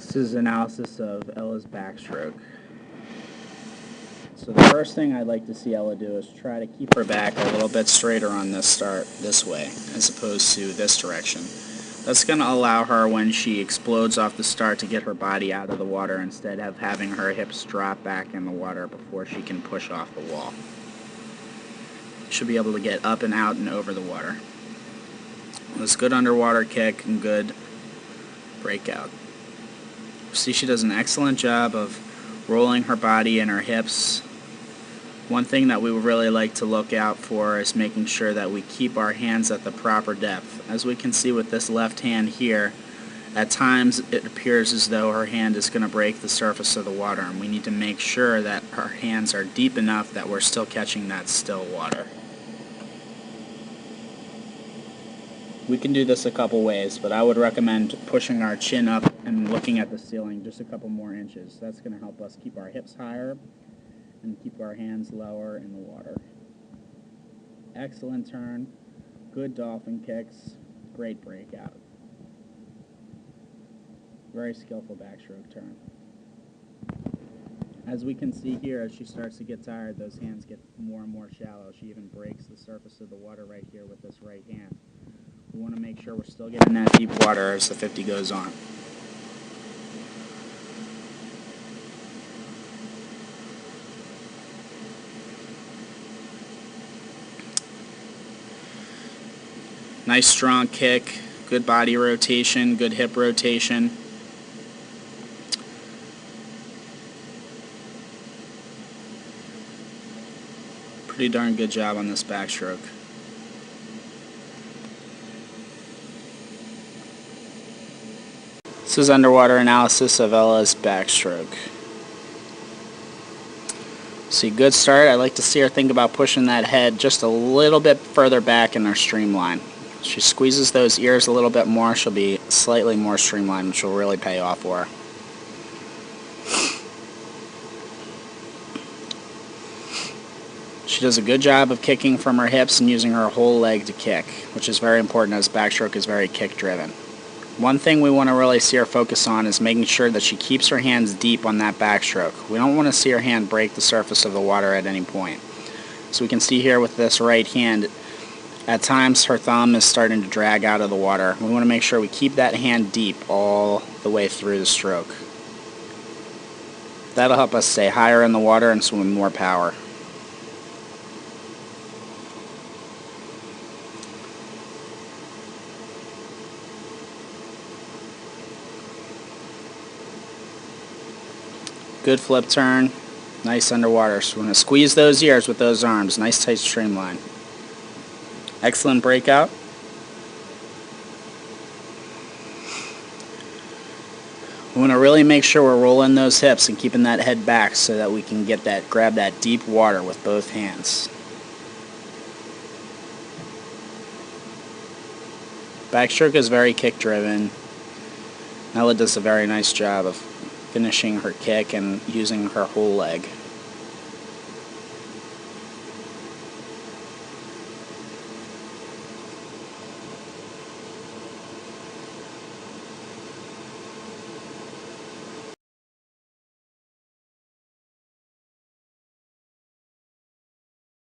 This is analysis of Ella's backstroke. So the first thing I'd like to see Ella do is try to keep her back a little bit straighter on this start this way as opposed to this direction. That's going to allow her, when she explodes off the start, to get her body out of the water instead of having her hips drop back in the water before she can push off the wall. She'll be able to get up and out and over the water. It was good underwater kick and good breakout. See, she does an excellent job of rolling her body and her hips. One thing that we would really like to look out for is making sure that we keep our hands at the proper depth. As we can see with this left hand here, at times it appears as though her hand is going to break the surface of the water, and we need to make sure that our hands are deep enough that we're still catching that still water. We can do this a couple ways, but I would recommend pushing our chin up and looking at the ceiling just a couple more inches. That's going to help us keep our hips higher and keep our hands lower in the water. Excellent turn, good dolphin kicks, great breakout. Very skillful backstroke turn. As we can see here, as she starts to get tired, those hands get more and more shallow. She even breaks the surface of the water right here with this right hand. We want to make sure we're still getting that deep water as the 50 goes on. Nice strong kick, good body rotation, good hip rotation. Pretty darn good job on this backstroke. This is underwater analysis of Ella's backstroke. See, good start. I'd like to see her think about pushing that head just a little bit further back in her streamline. She squeezes those ears a little bit more, she'll be slightly more streamlined, which will really pay off for her. She does a good job of kicking from her hips and using her whole leg to kick, which is very important as backstroke is very kick-driven. One thing we want to really see her focus on is making sure that she keeps her hands deep on that backstroke. We don't want to see her hand break the surface of the water at any point. So we can see here with this right hand, at times her thumb is starting to drag out of the water. We want to make sure we keep that hand deep all the way through the stroke. That'll help us stay higher in the water and swim with more power. Good flip turn, nice underwater. So we're going to squeeze those ears with those arms, nice tight streamline. Excellent breakout. We want to really make sure we're rolling those hips and keeping that head back so that we can get that, grab that deep water with both hands. Backstroke is very kick driven. Ella does a very nice job of finishing her kick and using her whole leg.